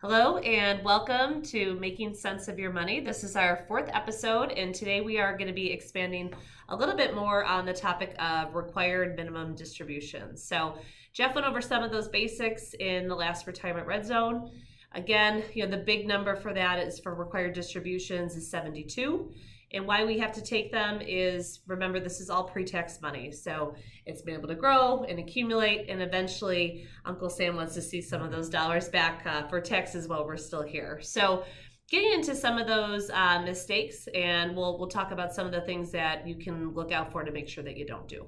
Hello and welcome to Making Sense of Your Money. This is our fourth episode, and today we are going to be expanding a little bit more on the topic of required minimum distributions. So Jeff went over some of those basics in the last Retirement Red Zone. Again, the big number for that is for required distributions is 72. And why we have to take them is, remember, this is all pre-tax money. So it's been able to grow and accumulate, and eventually Uncle Sam wants to see some of those dollars back for taxes while we're still here. So getting into some of those mistakes, and we'll talk about some of the things that you can look out for to make sure that you don't do.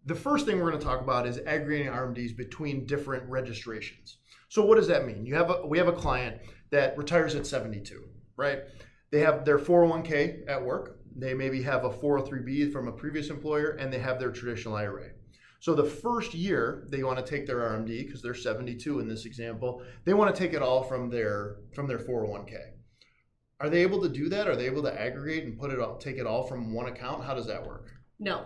The first thing we're going to talk about is aggregating RMDs between different registrations. So what does that mean? We have a client that retires at 72, right? They have their 401k at work. They maybe have a 403b from a previous employer, and they have their traditional IRA. So the first year they want to take their RMD, because they're 72 in this example, they want to take it all from their 401k. Are they able to do that? Are they able to aggregate and take it all from one account? How does that work? No.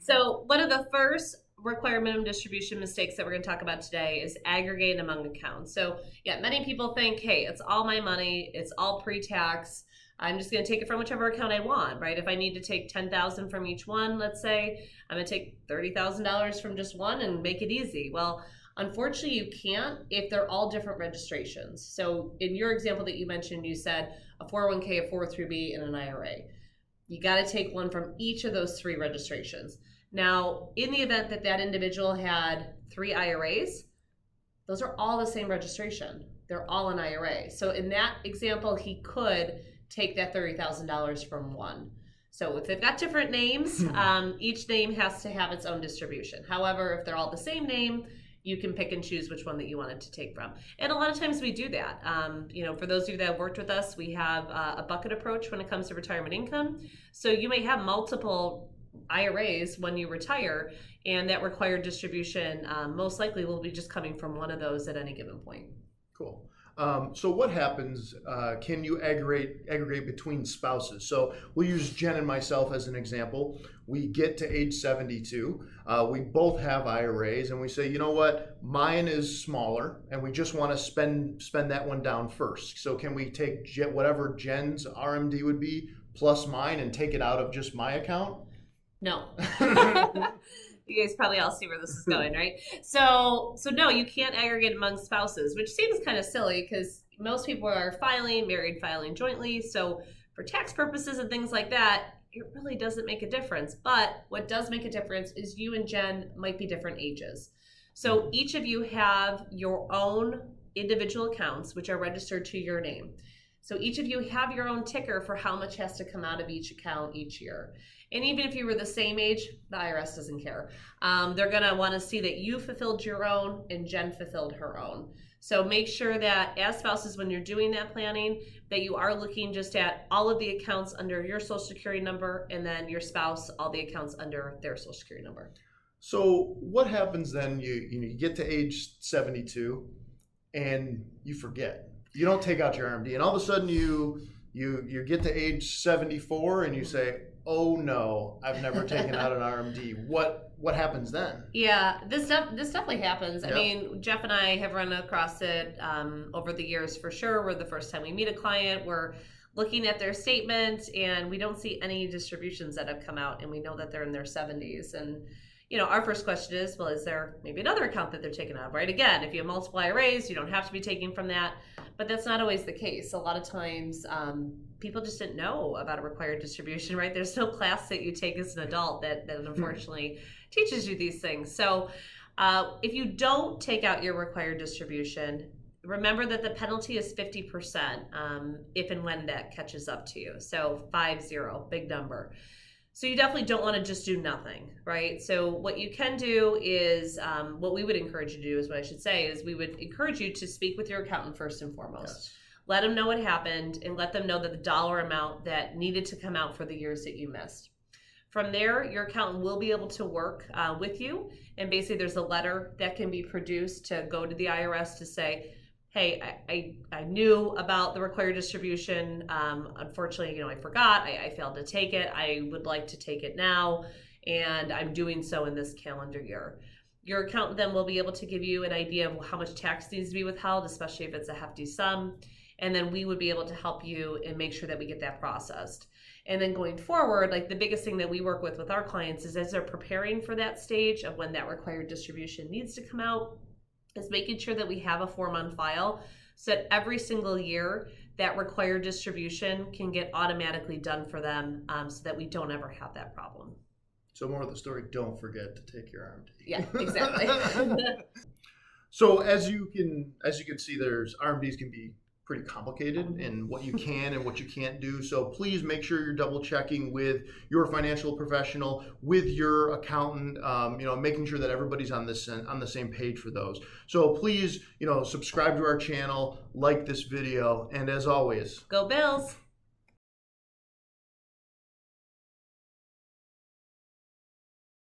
So one of the first required minimum distribution mistakes that we're going to talk about today is aggregating among accounts. So many people think, hey, it's all my money, it's all pre-tax, I'm just going to take it from whichever account I want, right? If I need to take $10,000 from each one, let's say, I'm going to take $30,000 from just one and make it easy. Well, unfortunately, you can't if they're all different registrations. So in your example that you mentioned, you said a 401k, a 403b, and an IRA. You got to take one from each of those three registrations. Now, in the event that that individual had 3 IRAs, those are all the same registration. They're all an IRA. So in that example, he could take that $30,000 from one. So if they've got different names, each name has to have its own distribution. However, if they're all the same name, you can pick and choose which one that you wanted to take from. And a lot of times we do that. For those of you that have worked with us, we have a bucket approach when it comes to retirement income. So you may have multiple IRAs when you retire, and that required distribution most likely will be just coming from one of those at any given point. Cool. So what happens, can you aggregate between spouses? So we'll use Jen and myself as an example. We get to age 72, we both have IRAs, and we say, you know what, mine is smaller, and we just want to spend that one down first. So can we take whatever Jen's RMD would be plus mine and take it out of just my account? No. You guys probably all see where this is going, right? So no, you can't aggregate among spouses, which seems kind of silly because most people are married filing jointly. So for tax purposes and things like that, it really doesn't make a difference. But what does make a difference is you and Jen might be different ages. So each of you have your own individual accounts, which are registered to your name. So each of you have your own ticker for how much has to come out of each account each year. And even if you were the same age, the IRS doesn't care. They're going to want to see that you fulfilled your own and Jen fulfilled her own. So make sure that as spouses, when you're doing that planning, that you are looking just at all of the accounts under your Social Security number, and then your spouse, all the accounts under their Social Security number. So what happens then? You get to age 72 and you forget. You don't take out your RMD, and all of a sudden you get to age 74 and you say, oh no, I've never taken out an RMD. What happens then? Yeah, this definitely happens. Yep. I mean, Jeff and I have run across it over the years for sure. Where the first time we meet a client, we're looking at their statement and we don't see any distributions that have come out, and we know that they're in their 70s. And our first question is, well, is there maybe another account that they're taking out of, right? Again, if you have multiple IRAs, you don't have to be taking from that, but that's not always the case. A lot of times, people just didn't know about a required distribution, right? There's no class that you take as an adult that unfortunately teaches you these things. So if you don't take out your required distribution, remember that the penalty is 50% if and when that catches up to you. So 50, big number. So you definitely don't want to just do nothing, right? So what you can do is, what we would encourage you to do is what I should say is we would encourage you to speak with your accountant first and foremost. Yes. Let them know what happened and let them know that the dollar amount that needed to come out for the years that you missed. From there, your accountant will be able to work with you. And basically there's a letter that can be produced to go to the IRS to say, hey, I knew about the required distribution. Unfortunately, I forgot. I failed to take it. I would like to take it now, and I'm doing so in this calendar year. Your accountant then will be able to give you an idea of how much tax needs to be withheld, especially if it's a hefty sum. And then we would be able to help you and make sure that we get that processed. And then going forward, like the biggest thing that we work with our clients is as they're preparing for that stage of when that required distribution needs to come out, is making sure that we have a form on file so that every single year that required distribution can get automatically done for them, so that we don't ever have that problem. So more of the story, don't forget to take your RMD. Yeah, exactly. So as you can see, there's RMDs can be pretty complicated in what you can and what you can't do. So please make sure you're double checking with your financial professional, with your accountant, making sure that everybody's on the same page for those. So please, subscribe to our channel, like this video, and as always, Go Bills!